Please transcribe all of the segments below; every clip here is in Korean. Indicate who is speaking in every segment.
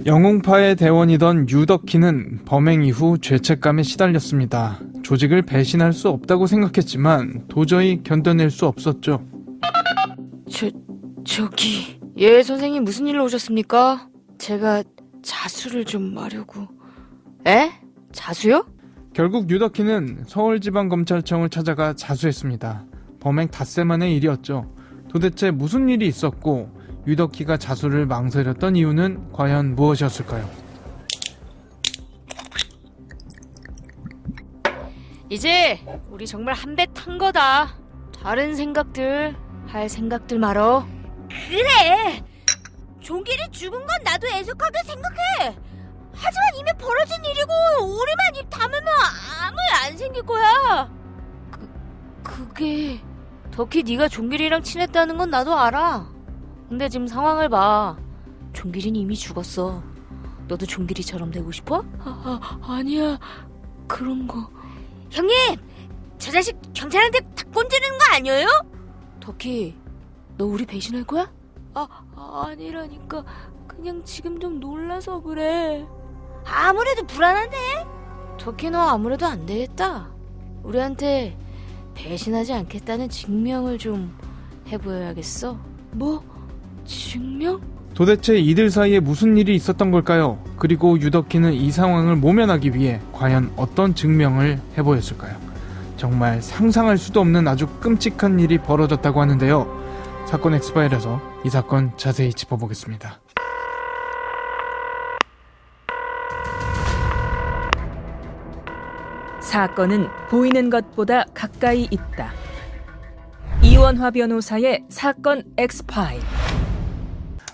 Speaker 1: 영웅파의 대원이던 유덕희는 범행 이후 죄책감에 시달렸습니다. 조직을 배신할 수 없다고 생각했지만 도저히 견뎌낼 수 없었죠.
Speaker 2: 저기... 예, 선생님 무슨 일로 오셨습니까? 제가 자수를 좀 하려고... 에? 자수요?
Speaker 1: 결국 유덕희는 서울지방검찰청을 찾아가 자수했습니다. 범행 닷새 만의 일이었죠. 도대체 무슨 일이 있었고 유덕희가 자수를 망설였던 이유는 과연 무엇이었을까요?
Speaker 2: 이제 우리 정말 한 배 탄 거다. 다른 생각들 할 생각들 말어.
Speaker 3: 그래, 종길이 죽은 건 나도 애석하게 생각해. 하지만 이미 벌어진 일이고 우리만 입 다물면 아무 일 안 생길 거야.
Speaker 2: 그게... 덕희 네가 종길이랑 친했다는 건 나도 알아. 근데 지금 상황을 봐. 종길이는 이미 죽었어. 너도 종길이처럼 되고 싶어? 아니야. 그런 거...
Speaker 3: 형님, 저 자식 경찰한테 다 꼰지는 거 아니에요?
Speaker 2: 덕희, 너 우리 배신할 거야? 아니라니까. 그냥 지금 좀 놀라서 그래.
Speaker 3: 아무래도 불안한데?
Speaker 2: 덕희, 너 아무래도 안 되겠다. 우리한테 배신하지 않겠다는 증명을 좀 해보여야겠어. 뭐? 증명?
Speaker 1: 도대체 이들 사이에 무슨 일이 있었던 걸까요? 그리고 유덕희는 이 상황을 모면하기 위해 과연 어떤 증명을 해보였을까요? 정말 상상할 수도 없는 아주 끔찍한 일이 벌어졌다고 하는데요. 사건 엑스파일에서 이 사건 자세히 짚어보겠습니다.
Speaker 4: 사건은 보이는 것보다 가까이 있다. 이원화 변호사의 사건 엑스파일.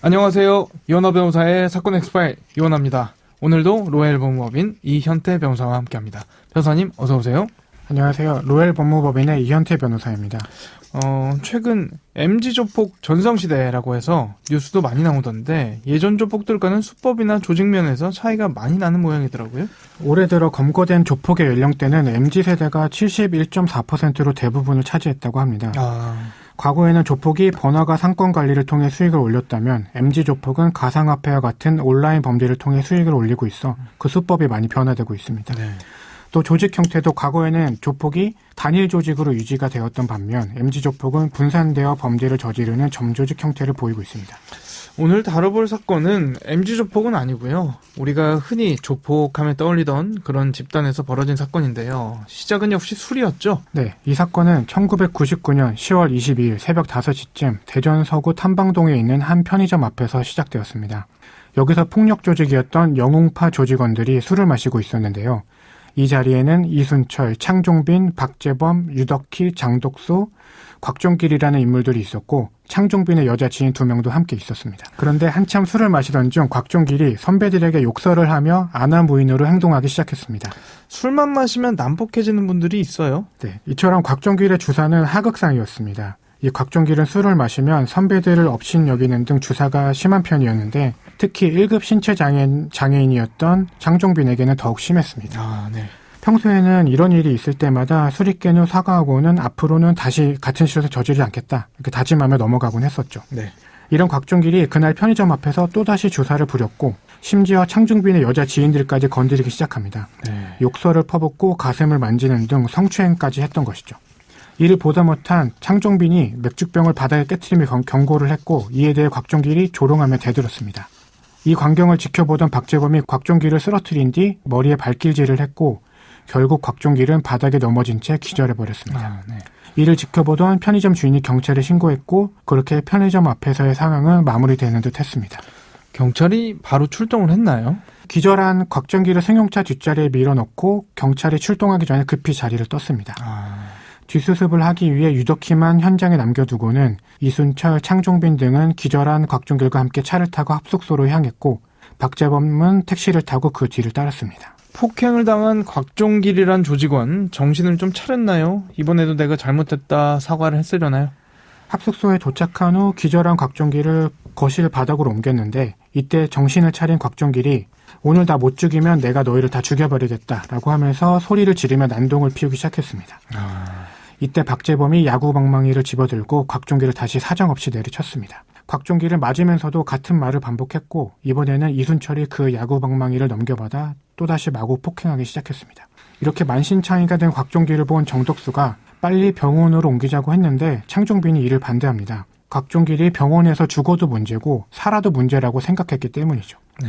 Speaker 1: 안녕하세요. 이원화 변호사의 사건 엑스파일 이원화입니다. 오늘도 로얄 법무법인 이현태 변호사와 함께합니다. 변호사님 어서 오세요.
Speaker 5: 안녕하세요. 로얄 법무법인의 이현태 변호사입니다.
Speaker 1: 최근 MG조폭 전성시대라고 해서 뉴스도 많이 나오던데 예전 조폭들과는 수법이나 조직 면에서 차이가 많이 나는 모양이더라고요.
Speaker 5: 올해 들어 검거된 조폭의 연령대는 MG세대가 71.4%로 대부분을 차지했다고 합니다. 과거에는 조폭이 번화가 상권 관리를 통해 수익을 올렸다면 MG조폭은 가상화폐와 같은 온라인 범죄를 통해 수익을 올리고 있어 그 수법이 많이 변화되고 있습니다. 네. 또 조직 형태도 과거에는 조폭이 단일 조직으로 유지가 되었던 반면 MG조폭은 분산되어 범죄를 저지르는 점조직 형태를 보이고 있습니다.
Speaker 1: 오늘 다뤄볼 사건은 MG조폭은 아니고요. 우리가 흔히 조폭하면 떠올리던 그런 집단에서 벌어진 사건인데요. 시작은 역시 술이었죠?
Speaker 5: 네, 이 사건은 1999년 10월 22일 새벽 5시쯤 대전 서구 탐방동에 있는 한 편의점 앞에서 시작되었습니다. 여기서 폭력 조직이었던 영웅파 조직원들이 술을 마시고 있었는데요. 이 자리에는 이순철, 창종빈, 박재범, 유덕희, 장독수, 곽종길이라는 인물들이 있었고 창종빈의 여자 지인 2명도 함께 있었습니다. 그런데 한참 술을 마시던 중 곽종길이 선배들에게 욕설을 하며 아나무인으로 행동하기 시작했습니다.
Speaker 1: 술만 마시면 난폭해지는 분들이 있어요?
Speaker 5: 네, 이처럼 곽종길의 주사는 하극상이었습니다. 이 곽종길은 술을 마시면 선배들을 업신여기는 등 주사가 심한 편이었는데 특히 1급 신체장애인이었던 장종빈에게는 더욱 심했습니다.
Speaker 1: 네.
Speaker 5: 평소에는 이런 일이 있을 때마다 술이 깬 후 사과하고는 앞으로는 다시 같은 실수를 저지르지 않겠다 이렇게 다짐하며 넘어가곤 했었죠.
Speaker 1: 네.
Speaker 5: 이런 곽종길이 그날 편의점 앞에서 또다시 주사를 부렸고 심지어 창중빈의 여자 지인들까지 건드리기 시작합니다.
Speaker 1: 네.
Speaker 5: 욕설을 퍼붓고 가슴을 만지는 등 성추행까지 했던 것이죠. 이를 보다 못한 창종빈이 맥주병을 바닥에 깨트리며 경고를 했고 이에 대해 곽종길이 조롱하며 대들었습니다. 이 광경을 지켜보던 박재범이 곽종길을 쓰러뜨린 뒤 머리에 발길질을 했고 결국 곽종길은 바닥에 넘어진 채 기절해버렸습니다.
Speaker 1: 네.
Speaker 5: 이를 지켜보던 편의점 주인이 경찰에 신고했고 그렇게 편의점 앞에서의 상황은 마무리되는 듯 했습니다.
Speaker 1: 경찰이 바로 출동을 했나요?
Speaker 5: 기절한 곽종길을 승용차 뒷자리에 밀어넣고 경찰이 출동하기 전에 급히 자리를 떴습니다. 뒷수습을 하기 위해 유덕희만 현장에 남겨두고는 이순철, 창종빈 등은 기절한 곽종길과 함께 차를 타고 합숙소로 향했고 박재범은 택시를 타고 그 뒤를 따랐습니다.
Speaker 1: 폭행을 당한 곽종길이란 조직원 정신을 좀 차렸나요? 이번에도 내가 잘못했다 사과를 했으려나요?
Speaker 5: 합숙소에 도착한 후 기절한 곽종길을 거실 바닥으로 옮겼는데 이때 정신을 차린 곽종길이 오늘 다 못 죽이면 내가 너희를 다 죽여버리겠다라고 하면서 소리를 지르며 난동을 피우기 시작했습니다. 이때 박재범이 야구방망이를 집어들고 곽종길을 다시 사정없이 내리쳤습니다. 곽종기를 맞으면서도 같은 말을 반복했고 이번에는 이순철이 그 야구방망이를 넘겨받아 또다시 마구 폭행하기 시작했습니다. 이렇게 만신창이가 된 곽종기를 본 정덕수가 빨리 병원으로 옮기자고 했는데 창종빈이 이를 반대합니다. 곽종길이 병원에서 죽어도 문제고 살아도 문제라고 생각했기 때문이죠.
Speaker 1: 네.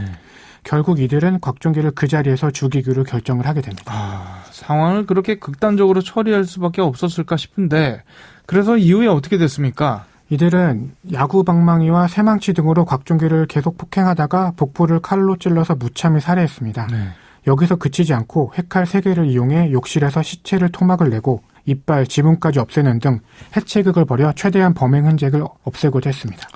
Speaker 5: 결국 이들은 곽종길을 그 자리에서 죽이기로 결정을 하게 됩니다.
Speaker 1: 상황을 그렇게 극단적으로 처리할 수밖에 없었을까 싶은데 그래서 이후에 어떻게 됐습니까?
Speaker 5: 이들은 야구 방망이와 쇠망치 등으로 곽종길을 계속 폭행하다가 복부를 칼로 찔러서 무참히 살해했습니다.
Speaker 1: 네.
Speaker 5: 여기서 그치지 않고 회칼 3개를 이용해 욕실에서 시체를 토막을 내고 이빨, 지문까지 없애는 등 해체극을 벌여 최대한 범행 흔적을 없애고자 했습니다.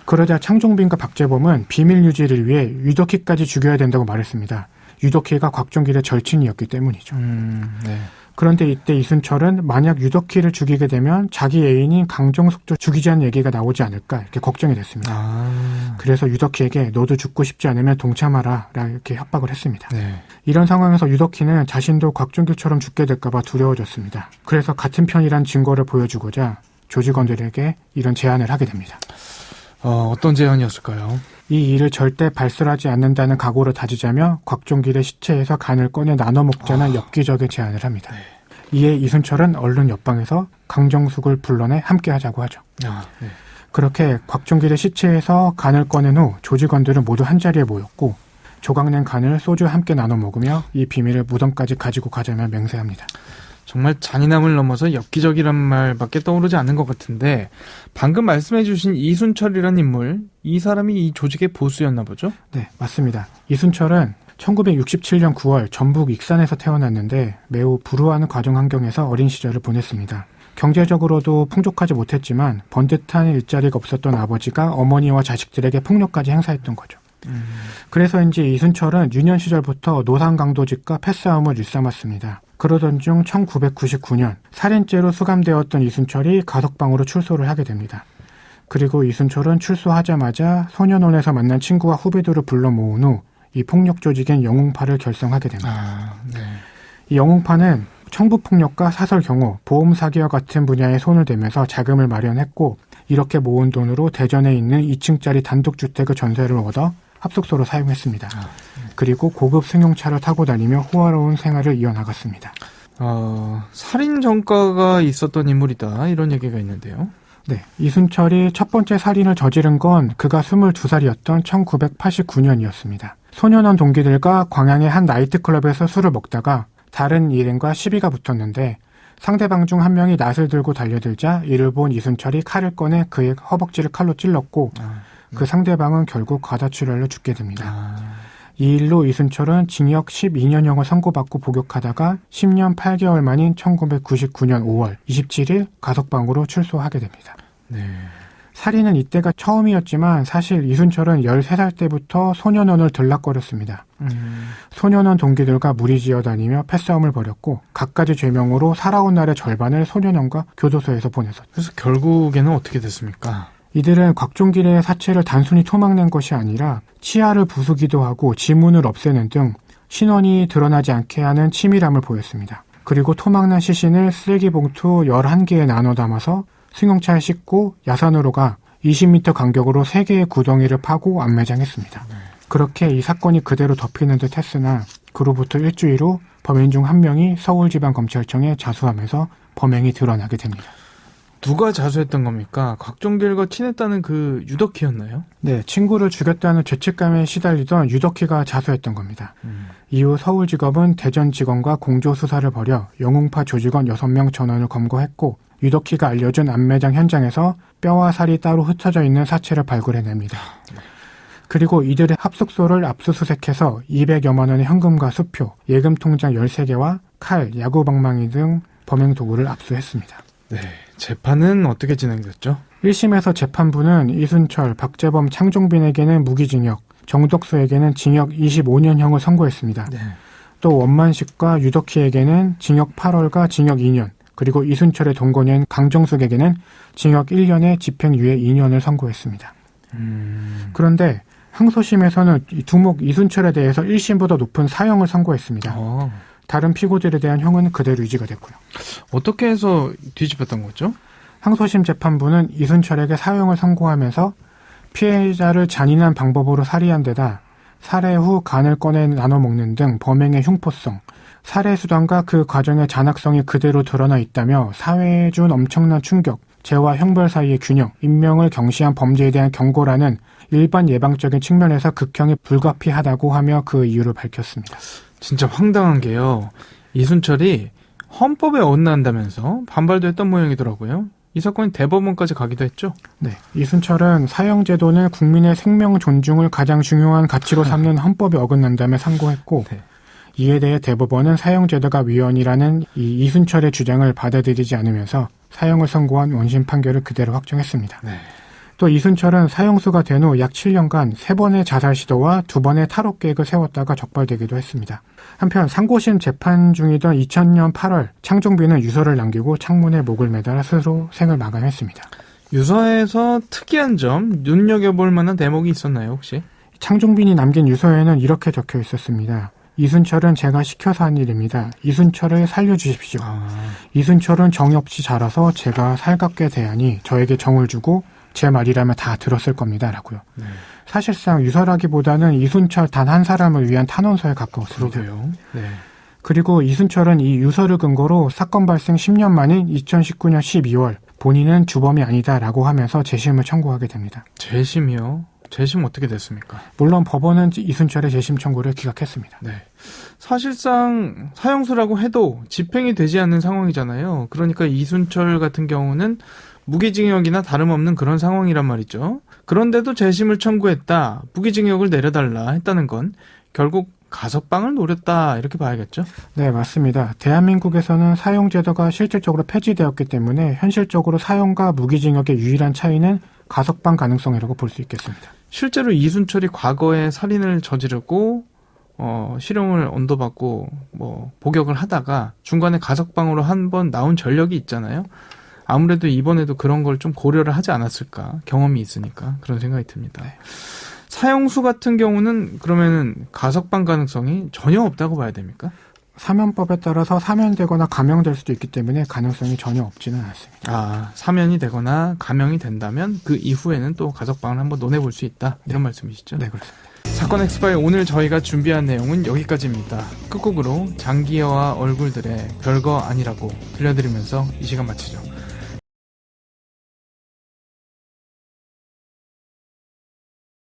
Speaker 5: 그러자 창종빈과 박재범은 비밀 유지를 위해 유덕희까지 죽여야 된다고 말했습니다. 유덕희가 곽종길의 절친이었기 때문이죠.
Speaker 1: 네.
Speaker 5: 그런데 이때 이순철은 만약 유덕희를 죽이게 되면 자기 애인인 강정숙도 죽이자는 얘기가 나오지 않을까 이렇게 걱정이 됐습니다. 그래서 유덕희에게 너도 죽고 싶지 않으면 동참하라 이렇게 협박을 했습니다.
Speaker 1: 네.
Speaker 5: 이런 상황에서 유덕희는 자신도 곽종길처럼 죽게 될까봐 두려워졌습니다. 그래서 같은 편이란 증거를 보여주고자 조직원들에게 이런 제안을 하게 됩니다.
Speaker 1: 어떤 제안이었을까요?
Speaker 5: 이 일을 절대 발설하지 않는다는 각오를 다지자며 곽종길의 시체에서 간을 꺼내 나눠 먹자는 엽기적인 제안을 합니다. 이에 이순철은 얼른 옆방에서 강정숙을 불러내 함께하자고 하죠.
Speaker 1: 네.
Speaker 5: 그렇게 곽종길의 시체에서 간을 꺼낸 후 조직원들은 모두 한자리에 모였고 조각낸 간을 소주와 함께 나눠 먹으며 이 비밀을 무덤까지 가지고 가자며 맹세합니다.
Speaker 1: 정말 잔인함을 넘어서 엽기적이란 말밖에 떠오르지 않는 것 같은데 방금 말씀해 주신 이순철이란 인물, 이 사람이 이 조직의 보스였나 보죠?
Speaker 5: 네, 맞습니다. 이순철은 1967년 9월 전북 익산에서 태어났는데 매우 불우한 가정 환경에서 어린 시절을 보냈습니다. 경제적으로도 풍족하지 못했지만 번듯한 일자리가 없었던 아버지가 어머니와 자식들에게 폭력까지 행사했던 거죠. 그래서인지 이순철은 유년 시절부터 노상강도직과 패싸움을 일삼았습니다. 그러던 중 1999년 살인죄로 수감되었던 이순철이 가석방으로 출소를 하게 됩니다. 그리고 이순철은 출소하자마자 소년원에서 만난 친구와 후배들을 불러 모은 후 이 폭력 조직인 영웅파를 결성하게 됩니다. 이 영웅파는 청부폭력과 사설경호, 보험 사기와 같은 분야에 손을 대면서 자금을 마련했고 이렇게 모은 돈으로 대전에 있는 2층짜리 단독주택의 전세를 얻어 합숙소로 사용했습니다. 그리고 고급 승용차를 타고 다니며 호화로운 생활을 이어나갔습니다.
Speaker 1: 살인 전과가 있었던 인물이다 이런 얘기가 있는데요.
Speaker 5: 네, 이순철이 첫 번째 살인을 저지른 건 그가 22살이었던 1989년이었습니다. 소년원 동기들과 광양의 한 나이트클럽에서 술을 먹다가 다른 일행과 시비가 붙었는데 상대방 중 한 명이 낫을 들고 달려들자 이를 본 이순철이 칼을 꺼내 그의 허벅지를 칼로 찔렀고 그 상대방은 결국 과다출혈로 죽게 됩니다. 이 일로 이순철은 징역 12년형을 선고받고 복역하다가 10년 8개월 만인 1999년 5월 27일 가석방으로 출소하게 됩니다.
Speaker 1: 네.
Speaker 5: 살인은 이때가 처음이었지만 사실 이순철은 13살 때부터 소년원을 들락거렸습니다. 소년원 동기들과 무리지어 다니며 패싸움을 벌였고 갖가지 죄명으로 살아온 날의 절반을 소년원과 교도소에서 보냈었죠.
Speaker 1: 그래서 결국에는 어떻게 됐습니까?
Speaker 5: 이들은 곽종길의 사체를 단순히 토막낸 것이 아니라 치아를 부수기도 하고 지문을 없애는 등 신원이 드러나지 않게 하는 치밀함을 보였습니다. 그리고 토막난 시신을 쓰레기 봉투 11개에 나눠 담아서 승용차에 싣고 야산으로 가 20m 간격으로 3개의 구덩이를 파고 안매장했습니다. 그렇게 이 사건이 그대로 덮이는 듯 했으나 그로부터 일주일 후 범인 중 한 명이 서울지방검찰청에 자수하면서 범행이 드러나게 됩니다.
Speaker 1: 누가 자수했던 겁니까? 곽종길과 친했다는 그 유덕희였나요?
Speaker 5: 네, 친구를 죽였다는 죄책감에 시달리던 유덕희가 자수했던 겁니다. 이후 서울지검은 대전지검과 공조수사를 벌여 영웅파 조직원 6명 전원을 검거했고 유덕희가 알려준 안매장 현장에서 뼈와 살이 따로 흩어져 있는 사체를 발굴해냅니다. 그리고 이들의 합숙소를 압수수색해서 200여만 원의 현금과 수표, 예금 통장 13개와 칼, 야구방망이 등 범행 도구를 압수했습니다.
Speaker 1: 네, 재판은 어떻게 진행됐죠?
Speaker 5: 1심에서 재판부는 이순철, 박재범, 창종빈에게는 무기징역, 정덕수에게는 징역 25년형을 선고했습니다.
Speaker 1: 네.
Speaker 5: 또 원만식과 유덕희에게는 징역 8월과 징역 2년, 그리고 이순철의 동거녀인 강정숙에게는 징역 1년에 집행유예 2년을 선고했습니다. 그런데 항소심에서는 이 두목 이순철에 대해서 1심보다 높은 사형을 선고했습니다. 다른 피고들에 대한 형은 그대로 유지가 됐고요.
Speaker 1: 어떻게 해서 뒤집혔던 거죠?
Speaker 5: 항소심 재판부는 이순철에게 사형을 선고하면서 피해자를 잔인한 방법으로 살해한 데다 살해 후 간을 꺼내 나눠 먹는 등 범행의 흉포성, 살해 수단과 그 과정의 잔악성이 그대로 드러나 있다며 사회에 준 엄청난 충격, 죄와 형벌 사이의 균형, 인명을 경시한 범죄에 대한 경고라는 일반 예방적인 측면에서 극형이 불가피하다고 하며 그 이유를 밝혔습니다.
Speaker 1: 진짜 황당한 게요. 이순철이 헌법에 어긋난다면서 반발도 했던 모양이더라고요. 이 사건이 대법원까지 가기도 했죠.
Speaker 5: 네, 이순철은 사형제도는 국민의 생명 존중을 가장 중요한 가치로 삼는 헌법에 어긋난다며 상고했고
Speaker 1: 네.
Speaker 5: 이에 대해 대법원은 사형제도가 위헌이라는 이 이순철의 주장을 받아들이지 않으면서 사형을 선고한 원심 판결을 그대로 확정했습니다.
Speaker 1: 네.
Speaker 5: 또 이순철은 사형수가 된 후 약 7년간 3번의 자살 시도와 2번의 탈옥 계획을 세웠다가 적발되기도 했습니다. 한편 상고심 재판 중이던 2000년 8월 창종빈은 유서를 남기고 창문에 목을 매달아 스스로 생을 마감했습니다.
Speaker 1: 유서에서 특이한 점, 눈여겨볼 만한 대목이 있었나요, 혹시?
Speaker 5: 창종빈이 남긴 유서에는 이렇게 적혀 있었습니다. 이순철은 제가 시켜서 한 일입니다. 이순철을 살려주십시오. 이순철은 정이 없이 자라서 제가 살갑게 대하니 저에게 정을 주고 제 말이라면 다 들었을 겁니다. 라고요.
Speaker 1: 네.
Speaker 5: 사실상 유서라기보다는 이순철 단 한 사람을 위한 탄원서에 가까웠습니다.
Speaker 1: 그러게요. 네.
Speaker 5: 그리고 이순철은 이 유서를 근거로 사건 발생 10년 만인 2019년 12월 본인은 주범이 아니다라고 하면서 재심을 청구하게 됩니다.
Speaker 1: 재심이요? 재심 어떻게 됐습니까?
Speaker 5: 물론 법원은 이순철의 재심 청구를 기각했습니다.
Speaker 1: 네. 사실상 사형수라고 해도 집행이 되지 않는 상황이잖아요. 그러니까 이순철 같은 경우는 무기징역이나 다름없는 그런 상황이란 말이죠. 그런데도 재심을 청구했다, 무기징역을 내려달라 했다는 건 결국 가석방을 노렸다 이렇게 봐야겠죠?
Speaker 5: 네, 맞습니다. 대한민국에서는 사형제도가 실질적으로 폐지되었기 때문에 현실적으로 사형과 무기징역의 유일한 차이는 가석방 가능성이라고 볼 수 있겠습니다.
Speaker 1: 실제로 이순철이 과거에 살인을 저지르고 실형을 언도받고 복역을 하다가 중간에 가석방으로 한 번 나온 전력이 있잖아요. 아무래도 이번에도 그런 걸 좀 고려를 하지 않았을까, 경험이 있으니까 그런 생각이 듭니다.
Speaker 5: 네.
Speaker 1: 사형수 같은 경우는 그러면은 가석방 가능성이 전혀 없다고 봐야 됩니까?
Speaker 5: 사면법에 따라서 사면되거나 감형될 수도 있기 때문에 가능성이 전혀 없지는 않습니다.
Speaker 1: 사면이 되거나 감형이 된다면 그 이후에는 또 가석방을 한번 논해볼 수 있다, 이런 말씀이시죠?
Speaker 5: 네, 그렇습니다.
Speaker 1: 사건 엑스파일 오늘 저희가 준비한 내용은 여기까지입니다. 끝곡으로 장기여와 얼굴들의 별거 아니라고 들려드리면서 이 시간 마치죠.